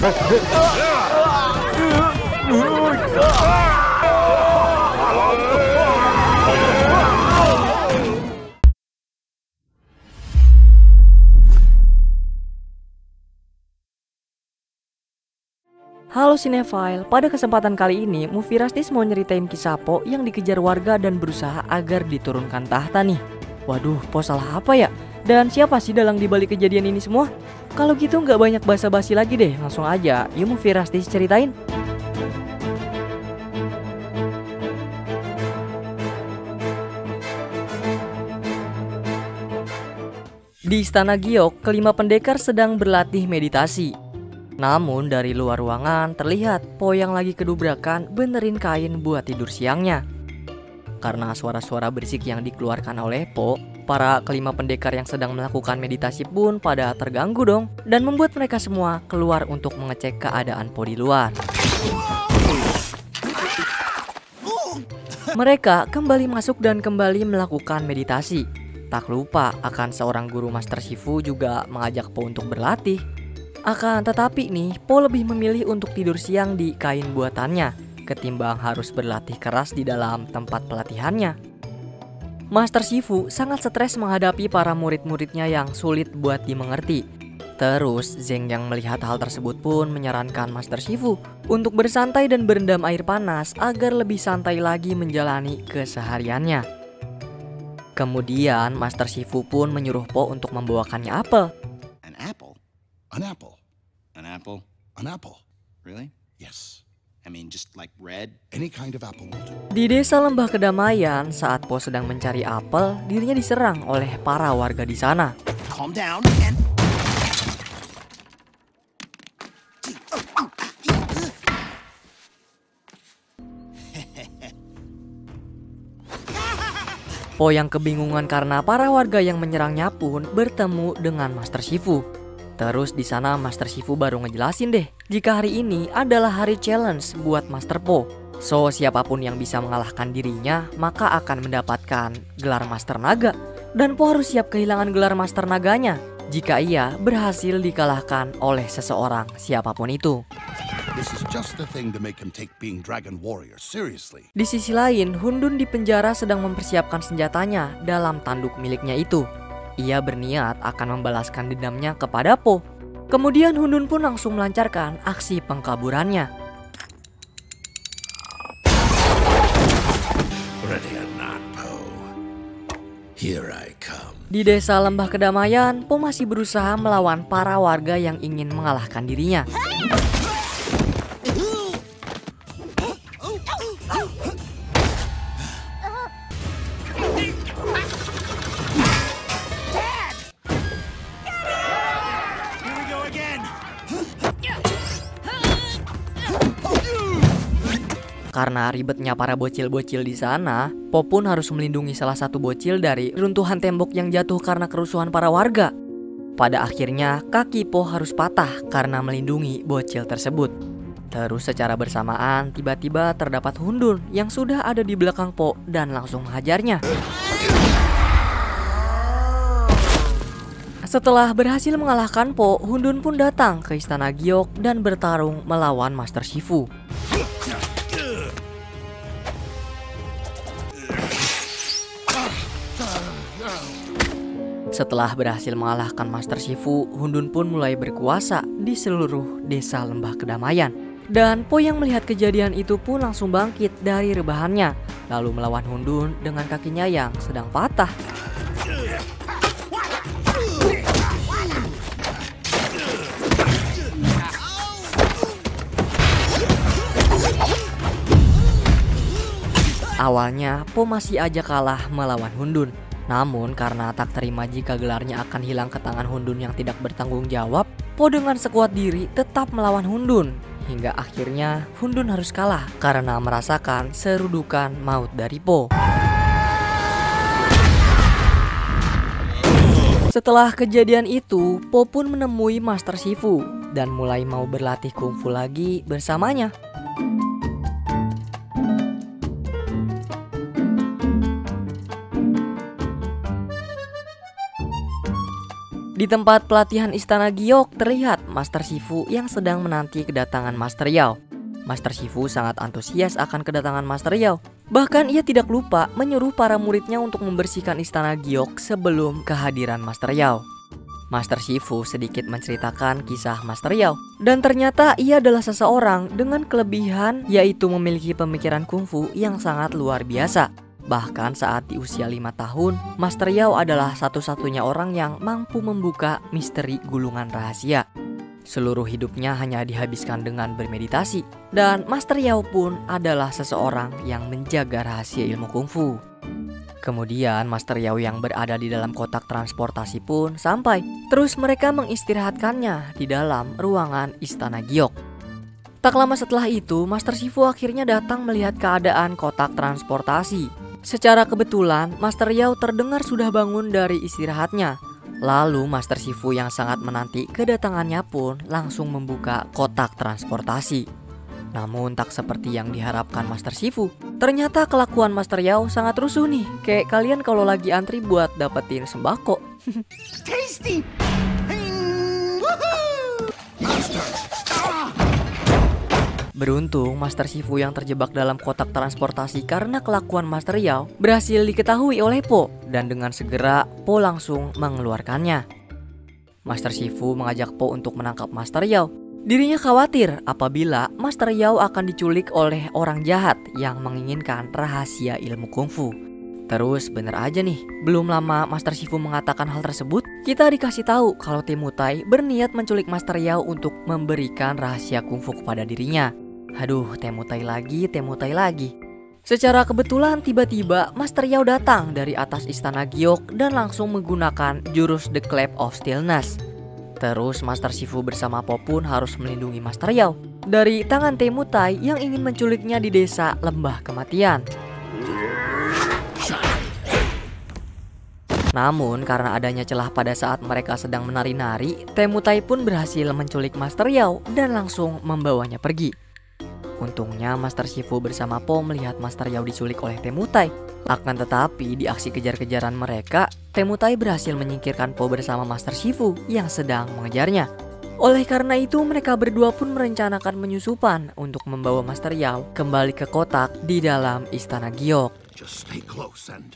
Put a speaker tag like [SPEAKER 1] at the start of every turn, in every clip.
[SPEAKER 1] Halo Cinephile, pada kesempatan kali ini Movie Rastis mau nyeritain kisah Po yang dikejar warga dan berusaha agar diturunkan tahta nih. Waduh, Po salah apa ya? Dan siapa sih dalang dibalik kejadian ini semua? Kalau gitu nggak banyak basa-basi lagi deh, langsung aja yuk Movie Rastis ceritain. Di Istana Giok, kelima pendekar sedang berlatih meditasi. Namun dari luar ruangan terlihat Po yang lagi kedubrakan benerin kain buat tidur siangnya. Karena suara-suara berisik yang dikeluarkan oleh Po, para kelima pendekar yang sedang melakukan meditasi pun pada terganggu dong. Dan membuat mereka semua keluar untuk mengecek keadaan Po di luar. Mereka kembali masuk dan kembali melakukan meditasi. Tak lupa akan seorang guru Master Shifu juga mengajak Po untuk berlatih. Akan tetapi nih, Po lebih memilih untuk tidur siang di kain buatannya ketimbang harus berlatih keras di dalam tempat pelatihannya. Master Shifu sangat stres menghadapi para murid-muridnya yang sulit buat dimengerti. Terus Zeng yang melihat hal tersebut pun menyarankan Master Shifu untuk bersantai dan berendam air panas agar lebih santai lagi menjalani kesehariannya. Kemudian Master Shifu pun menyuruh Po untuk membawakannya apel.
[SPEAKER 2] An apple? An apple. An apple? An apple. Really? Yes. I mean just like red? Any kind of apple will do.
[SPEAKER 1] Di desa Lembah Kedamaian, saat Po sedang mencari apel, dirinya diserang oleh para warga di sana.
[SPEAKER 2] Calm down and...
[SPEAKER 1] Po yang kebingungan karena para warga yang menyerangnya pun bertemu dengan Master Shifu. Terus di sana Master Shifu baru ngejelasin deh, jika hari ini adalah hari challenge buat Master Po. So siapapun yang bisa mengalahkan dirinya maka akan mendapatkan gelar Master Naga. Dan Po harus siap kehilangan gelar Master Naganya jika ia berhasil dikalahkan oleh seseorang siapapun itu.
[SPEAKER 3] This is just the thing to make him take being Dragon Warrior seriously.
[SPEAKER 1] Di sisi lain, Hundun di penjara sedang mempersiapkan senjatanya dalam tanduk miliknya itu. Ia berniat akan membalaskan dendamnya kepada Po. Kemudian Hundun pun langsung melancarkan aksi pengkaburannya.
[SPEAKER 3] Ready or not, Po. Here I come.
[SPEAKER 1] Di desa Lembah Kedamaian, Po masih berusaha melawan para warga yang ingin mengalahkan dirinya. Karena ribetnya para bocil-bocil di sana, Po pun harus melindungi salah satu bocil dari runtuhan tembok yang jatuh karena kerusuhan para warga. Pada akhirnya, kaki Po harus patah karena melindungi bocil tersebut. Terus secara bersamaan, tiba-tiba terdapat Hundun yang sudah ada di belakang Po dan langsung menghajarnya. Setelah berhasil mengalahkan Po, Hundun pun datang ke Istana Giok dan bertarung melawan Master Shifu. Setelah berhasil mengalahkan Master Shifu, Hundun pun mulai berkuasa di seluruh desa Lembah Kedamaian. Dan Po yang melihat kejadian itu pun langsung bangkit dari rebahannya, lalu melawan Hundun dengan kakinya yang sedang patah. Awalnya Po masih aja kalah melawan Hundun. Namun karena tak terima jika gelarnya akan hilang ke tangan Hundun yang tidak bertanggung jawab, Po dengan sekuat diri tetap melawan Hundun. Hingga akhirnya Hundun harus kalah karena merasakan serudukan maut dari Po. Setelah kejadian itu, Po pun menemui Master Shifu dan mulai mau berlatih kungfu lagi bersamanya. Di tempat pelatihan Istana Giok terlihat Master Shifu yang sedang menanti kedatangan Master Yao. Master Shifu sangat antusias akan kedatangan Master Yao. Bahkan ia tidak lupa menyuruh para muridnya untuk membersihkan Istana Giok sebelum kehadiran Master Yao. Master Shifu sedikit menceritakan kisah Master Yao. Dan ternyata ia adalah seseorang dengan kelebihan, yaitu memiliki pemikiran kungfu yang sangat luar biasa. Bahkan saat di usia 5 tahun, Master Yao adalah satu-satunya orang yang mampu membuka misteri gulungan rahasia. Seluruh hidupnya hanya dihabiskan dengan bermeditasi. Dan Master Yao pun adalah seseorang yang menjaga rahasia ilmu kungfu. Kemudian Master Yao yang berada di dalam kotak transportasi pun sampai. Terus mereka mengistirahatkannya di dalam ruangan Istana Giok. Tak lama setelah itu, Master Shifu akhirnya datang melihat keadaan kotak transportasi. Secara kebetulan, Master Yao terdengar sudah bangun dari istirahatnya. Lalu Master Shifu yang sangat menanti kedatangannya pun langsung membuka kotak transportasi. Namun tak seperti yang diharapkan Master Shifu. Ternyata kelakuan Master Yao sangat rusuh nih. Kayak kalian kalau lagi antri buat dapetin sembako.
[SPEAKER 2] Tasty!
[SPEAKER 1] Beruntung Master Shifu yang terjebak dalam kotak transportasi karena kelakuan Master Yao berhasil diketahui oleh Po. Dan dengan segera Po langsung mengeluarkannya. Master Shifu mengajak Po untuk menangkap Master Yao. Dirinya khawatir apabila Master Yao akan diculik oleh orang jahat yang menginginkan rahasia ilmu kungfu. Terus bener aja nih, belum lama Master Shifu mengatakan hal tersebut, kita dikasih tahu kalau Temutai berniat menculik Master Yao untuk memberikan rahasia kungfu kepada dirinya. Aduh, Temutai lagi. Secara kebetulan tiba-tiba Master Yao datang dari atas Istana Giok dan langsung menggunakan jurus The Clap of Stillness. Terus Master Shifu bersama Po pun harus melindungi Master Yao dari tangan Temutai yang ingin menculiknya di desa Lembah Kematian. Namun karena adanya celah pada saat mereka sedang menari-nari, Temutai pun berhasil menculik Master Yao dan langsung membawanya pergi. Untungnya Master Shifu bersama Po melihat Master Yao diculik oleh Temutai. Akan tetapi di aksi kejar-kejaran mereka, Temutai berhasil menyingkirkan Po bersama Master Shifu yang sedang mengejarnya. Oleh karena itu mereka berdua pun merencanakan penyusupan untuk membawa Master Yao kembali ke kotak di dalam Istana Giok.
[SPEAKER 3] Just stay close and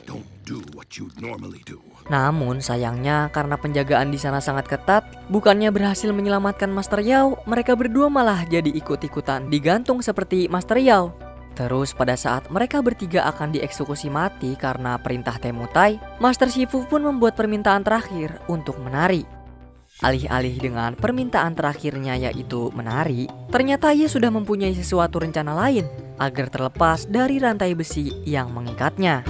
[SPEAKER 3] don't do what you normally do.
[SPEAKER 1] Namun sayangnya karena penjagaan di sana sangat ketat, bukannya berhasil menyelamatkan Master Yao, mereka berdua malah jadi ikut-ikutan digantung seperti Master Yao. Terus pada saat mereka bertiga akan dieksekusi mati karena perintah Temutai, Master Shifu pun membuat permintaan terakhir untuk menari. Alih-alih dengan permintaan terakhirnya yaitu menari, ternyata ia sudah mempunyai sesuatu rencana lain agar terlepas dari rantai besi yang mengikatnya.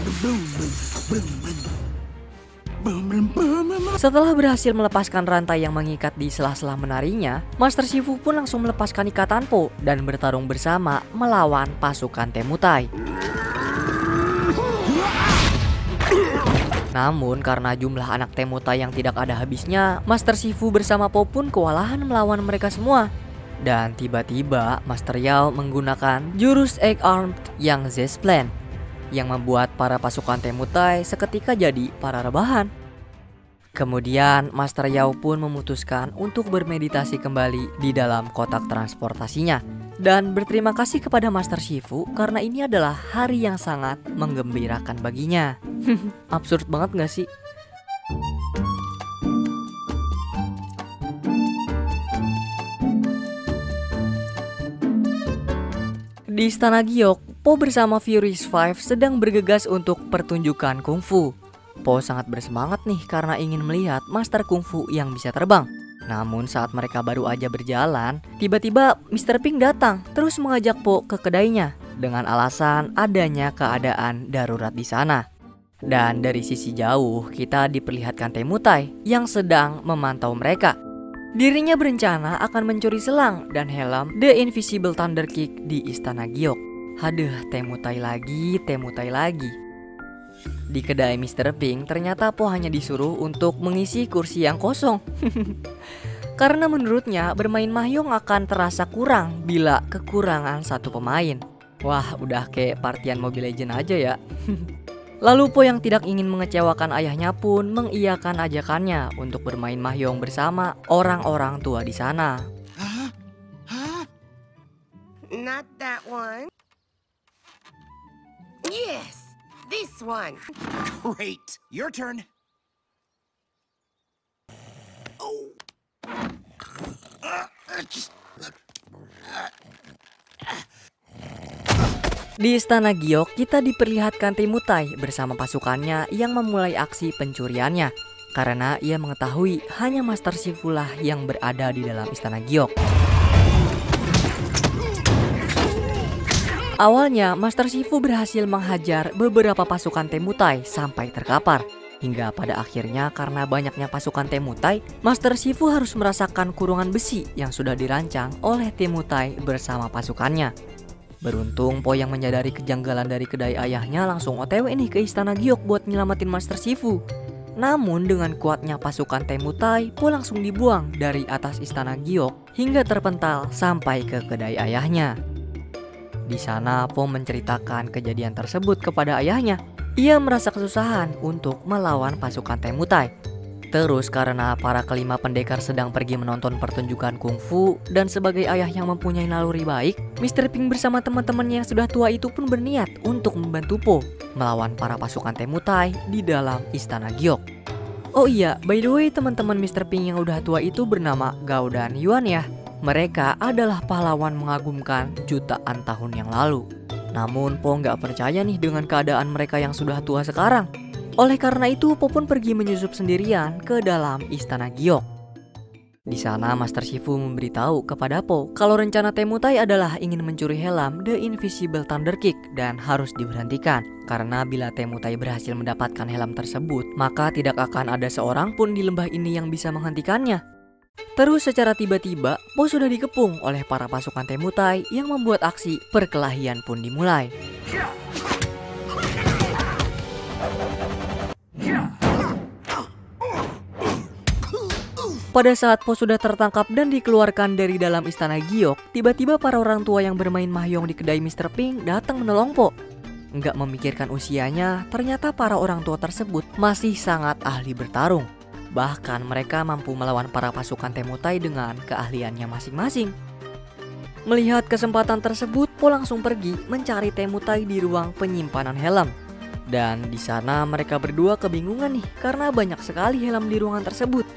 [SPEAKER 1] Setelah berhasil melepaskan rantai yang mengikat di sela-sela menarinya, Master Shifu pun langsung melepaskan ikatan Po dan bertarung bersama melawan pasukan Temutai. Namun karena jumlah anak Temutai yang tidak ada habisnya, Master Shifu bersama Po pun kewalahan melawan mereka semua. Dan tiba-tiba Master Yao menggunakan jurus Egg Armed yang Zesplan, yang membuat para pasukan Temutai seketika jadi para rebahan. Kemudian Master Yao pun memutuskan untuk bermeditasi kembali di dalam kotak transportasinya dan berterima kasih kepada Master Shifu karena ini adalah hari yang sangat menggembirakan baginya. Absurd banget gak sih? Di Istana Giok, Po bersama Furious Five sedang bergegas untuk pertunjukan kungfu. Po sangat bersemangat nih karena ingin melihat master kungfu yang bisa terbang. Namun saat mereka baru aja berjalan, tiba-tiba Mr. Pink datang terus mengajak Po ke kedainya dengan alasan adanya keadaan darurat di sana. Dan dari sisi jauh kita diperlihatkan Temutai yang sedang memantau mereka. Dirinya berencana akan mencuri selang dan helm The Invisible Thunder Kick di Istana Giok. Haduh, Temutai lagi. Di kedai Mr. Pink ternyata Po hanya disuruh untuk mengisi kursi yang kosong. Karena menurutnya bermain mahjong akan terasa kurang bila kekurangan satu pemain. Wah, udah kayak partian Mobile Legends aja ya. Lalu Po yang tidak ingin mengecewakan ayahnya pun mengiyakan ajakannya untuk bermain mahjong bersama orang-orang tua di sana.
[SPEAKER 2] Huh? Huh?
[SPEAKER 4] Not that one. Yes, this one.
[SPEAKER 2] Great. Your turn. Oh.
[SPEAKER 1] Di Istana Giok, kita diperlihatkan Temutai bersama pasukannya yang memulai aksi pencuriannya. Karena ia mengetahui hanya Master Shifu lah yang berada di dalam Istana Giok. Awalnya, Master Shifu berhasil menghajar beberapa pasukan Temutai sampai terkapar. Hingga pada akhirnya karena banyaknya pasukan Temutai, Master Shifu harus merasakan kurungan besi yang sudah dirancang oleh Temutai bersama pasukannya. Beruntung Po yang menyadari kejanggalan dari kedai ayahnya langsung OTW nih ke Istana Giok buat nyelamatin Master Shifu. Namun dengan kuatnya pasukan Temutai, Po langsung dibuang dari atas Istana Giok hingga terpental sampai ke kedai ayahnya. Di sana Po menceritakan kejadian tersebut kepada ayahnya. Ia merasa kesusahan untuk melawan pasukan Temutai. Terus karena para kelima pendekar sedang pergi menonton pertunjukan kungfu dan sebagai ayah yang mempunyai naluri baik, Mr. Ping bersama teman-temannya yang sudah tua itu pun berniat untuk membantu Po melawan para pasukan Temutai di dalam Istana Giok. Oh iya, by the way teman-teman Mr. Ping yang udah tua itu bernama Gao dan Yuan ya. Mereka adalah pahlawan mengagumkan jutaan tahun yang lalu. Namun Po nggak percaya nih dengan keadaan mereka yang sudah tua sekarang. Oleh karena itu, Po pun pergi menyusup sendirian ke dalam Istana Giok. Di sana, Master Shifu memberitahu kepada Po kalau rencana Temutai adalah ingin mencuri helm The Invisible Thunder Kick dan harus diberhentikan. Karena bila Temutai berhasil mendapatkan helm tersebut, maka tidak akan ada seorang pun di lembah ini yang bisa menghentikannya. Terus secara tiba-tiba, Po sudah dikepung oleh para pasukan Temutai yang membuat aksi perkelahian pun dimulai. Pada saat Po sudah tertangkap dan dikeluarkan dari dalam Istana Giok, tiba-tiba para orang tua yang bermain mahjong di kedai Mr. Ping datang menolong Po. Nggak memikirkan usianya, ternyata para orang tua tersebut masih sangat ahli bertarung. Bahkan mereka mampu melawan para pasukan Temutai dengan keahliannya masing-masing. Melihat kesempatan tersebut, Po langsung pergi mencari Temutai di ruang penyimpanan helm. Dan di sana mereka berdua kebingungan nih karena banyak sekali helm di ruangan tersebut.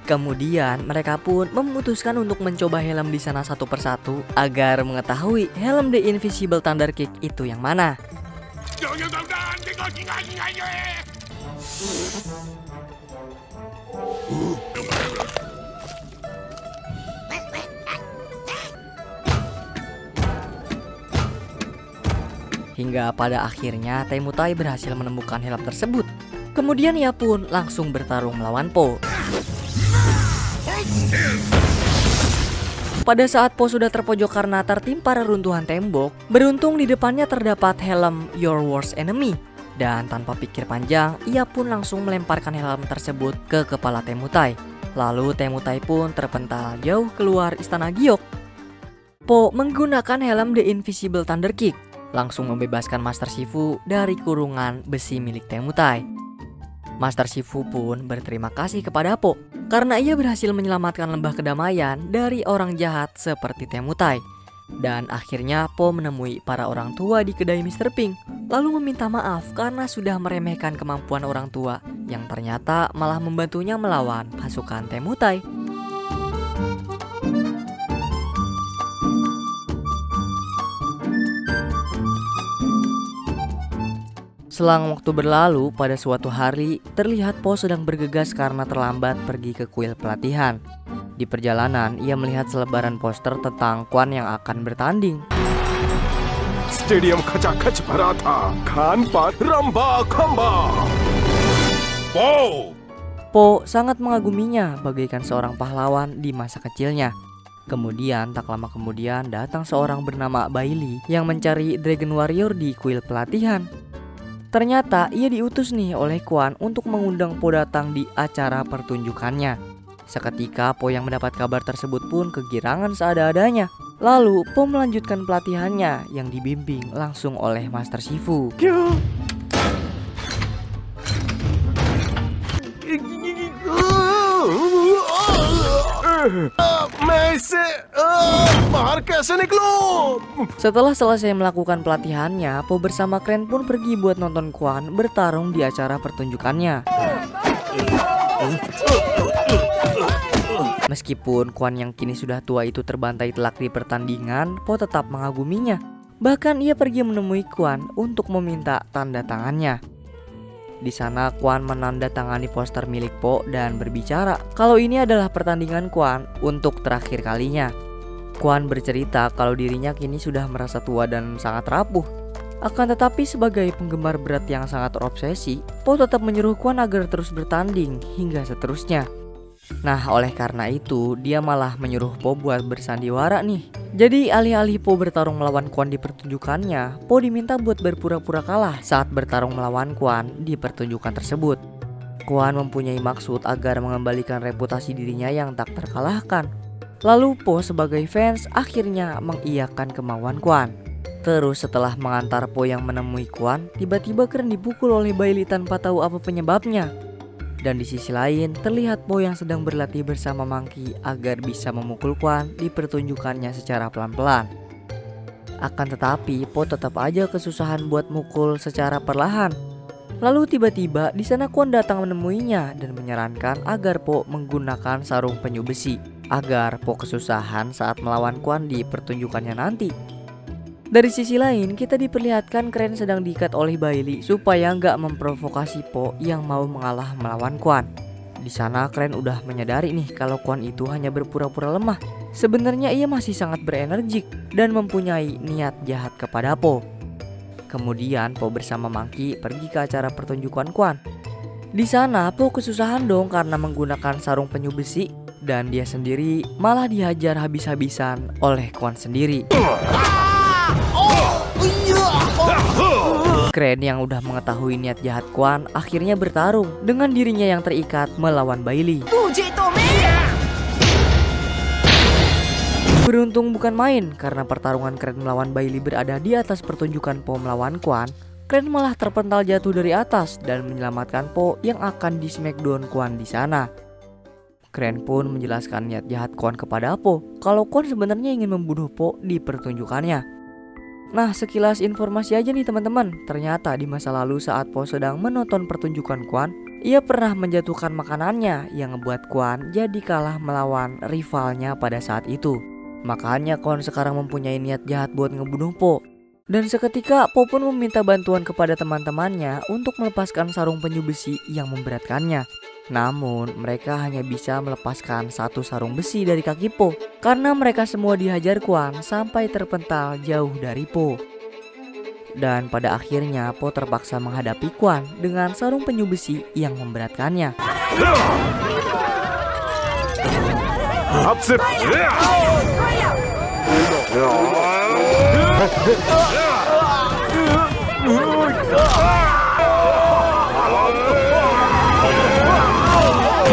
[SPEAKER 1] Kemudian mereka pun memutuskan untuk mencoba helm di sana satu persatu agar mengetahui helm The Invisible Thunder Kick itu yang mana. Hingga pada akhirnya Temutai berhasil menemukan helm tersebut. Kemudian ia pun langsung bertarung melawan Po. Pada saat Po sudah terpojok karena tertimpa reruntuhan tembok, beruntung di depannya terdapat helm Your Worst Enemy. Dan tanpa pikir panjang, ia pun langsung melemparkan helm tersebut ke kepala Temutai. Lalu Temutai pun terpental jauh keluar Istana Giok. Po menggunakan helm The Invisible Thunder Kick, langsung membebaskan Master Shifu dari kurungan besi milik Temutai. Master Shifu pun berterima kasih kepada Po karena ia berhasil menyelamatkan lembah kedamaian dari orang jahat seperti Temutai. Dan akhirnya Po menemui para orang tua di kedai Mr. Ping, lalu meminta maaf karena sudah meremehkan kemampuan orang tua yang ternyata malah membantunya melawan pasukan Temutai. Selang waktu berlalu, pada suatu hari terlihat Po sedang bergegas karena terlambat pergi ke kuil pelatihan. Di perjalanan, ia melihat selebaran poster tentang Quan yang akan bertanding.
[SPEAKER 5] Stadium Kaca-Kaca Parata, Kanpat Ramba Kamba. Wow!
[SPEAKER 1] Po sangat mengaguminya bagaikan seorang pahlawan di masa kecilnya. Kemudian tak lama kemudian datang seorang bernama Bailey yang mencari Dragon Warrior di kuil pelatihan. Ternyata ia diutus nih oleh Quan untuk mengundang Po datang di acara pertunjukannya. Seketika Po yang mendapat kabar tersebut pun kegirangan seada-adanya. Lalu Po melanjutkan pelatihannya yang dibimbing langsung oleh Master Shifu.
[SPEAKER 5] मैं इससे बाहर कैसे निकलूं?
[SPEAKER 1] Setelah selesai melakukan pelatihannya, Po bersama Kren pun pergi buat nonton Quan bertarung di acara pertunjukannya. Meskipun Quan yang kini sudah tua itu terbantai telak di pertandingan, Po tetap mengaguminya. Bahkan ia pergi menemui Quan untuk meminta tanda tangannya. Di sana Quan menandatangani poster milik Po dan berbicara kalau ini adalah pertandingan Quan untuk terakhir kalinya. Quan bercerita kalau dirinya kini sudah merasa tua dan sangat rapuh. Akan tetapi sebagai penggemar berat yang sangat terobsesi, Po tetap menyuruh Quan agar terus bertanding hingga seterusnya. Nah, oleh karena itu dia malah menyuruh Po buat bersandiwara nih. Jadi alih-alih Po bertarung melawan Quan di pertunjukannya, Po diminta buat berpura-pura kalah saat bertarung melawan Quan di pertunjukan tersebut. Quan mempunyai maksud agar mengembalikan reputasi dirinya yang tak terkalahkan. Lalu Po sebagai fans akhirnya mengiyakan kemauan Quan. Terus setelah mengantar Po yang menemui Quan, tiba-tiba Kren dipukul oleh Bailey tanpa tahu apa penyebabnya. Dan di sisi lain terlihat Po yang sedang berlatih bersama Monkey agar bisa memukul Quan di pertunjukannya secara pelan-pelan. Akan tetapi Po tetap aja kesusahan buat mukul secara perlahan. Lalu tiba-tiba di sana Quan datang menemuinya dan menyarankan agar Po menggunakan sarung penyu besi agar Po kesusahan saat melawan Quan di pertunjukannya nanti. Dari sisi lain, kita diperlihatkan Kren sedang diikat oleh Bailey supaya nggak memprovokasi Po yang mau mengalah melawan Quan. Di sana Kren udah menyadari nih kalau Quan itu hanya berpura-pura lemah. Sebenarnya ia masih sangat berenergik dan mempunyai niat jahat kepada Po. Kemudian Po bersama Monkey pergi ke acara pertunjukan Quan. Di sana Po kesusahan dong karena menggunakan sarung penyu besi dan dia sendiri malah dihajar habis-habisan oleh Quan sendiri. Kren yang udah mengetahui niat jahat Quan akhirnya bertarung dengan dirinya yang terikat melawan Bailey. Beruntung bukan main karena pertarungan Kren melawan Bailey berada di atas pertunjukan Po melawan Quan. Kren malah terpental jatuh dari atas dan menyelamatkan Po yang akan di smackdown Quan di sana. Kren pun menjelaskan niat jahat Quan kepada Po kalau Quan sebenarnya ingin membunuh Po di pertunjukannya. Nah, sekilas informasi aja nih teman-teman. Ternyata di masa lalu saat Po sedang menonton pertunjukan Quan, ia pernah menjatuhkan makanannya yang ngebuat Quan jadi kalah melawan rivalnya pada saat itu. Makanya Quan sekarang mempunyai niat jahat buat ngebunuh Po. Dan seketika Po pun meminta bantuan kepada teman-temannya untuk melepaskan sarung penyu besi yang memberatkannya. Namun mereka hanya bisa melepaskan satu sarung besi dari kaki Po karena mereka semua dihajar Quan sampai terpental jauh dari Po. Dan pada akhirnya Po terpaksa menghadapi Quan dengan sarung penyu besi yang memberatkannya.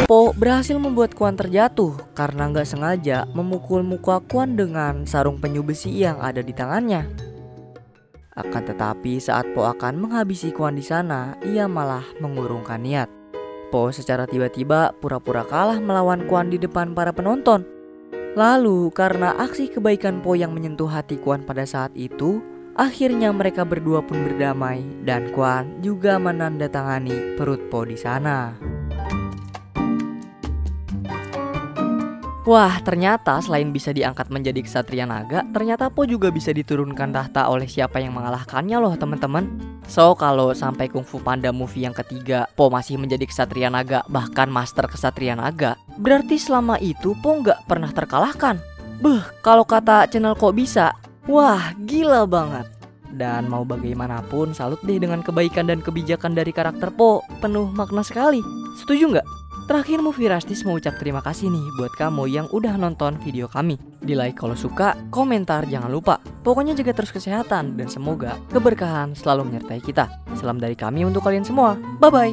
[SPEAKER 1] Po berhasil membuat Quan terjatuh karena nggak sengaja memukul muka Quan dengan sarung penyu besi yang ada di tangannya. Akan tetapi saat Po akan menghabisi Quan di sana, ia malah mengurungkan niat. Po secara tiba-tiba pura-pura kalah melawan Quan di depan para penonton. Lalu karena aksi kebaikan Po yang menyentuh hati Quan pada saat itu, akhirnya mereka berdua pun berdamai dan Quan juga menandatangani perut Po di sana. Wah, ternyata selain bisa diangkat menjadi ksatria naga, ternyata Po juga bisa diturunkan tahta oleh siapa yang mengalahkannya loh teman-teman. So, kalau sampai Kung Fu Panda movie yang ketiga Po masih menjadi ksatria naga, bahkan master ksatria naga, berarti selama itu Po nggak pernah terkalahkan. Kalau kata channel Kok Bisa, wah gila banget. Dan mau bagaimanapun salut deh dengan kebaikan dan kebijakan dari karakter Po, penuh makna sekali. Setuju nggak? Terakhir Movie Rastis mau ucap terima kasih nih buat kamu yang udah nonton video kami. Di like kalau suka, komentar jangan lupa. Pokoknya jaga terus kesehatan dan semoga keberkahan selalu menyertai kita. Salam dari kami untuk kalian semua. Bye-bye.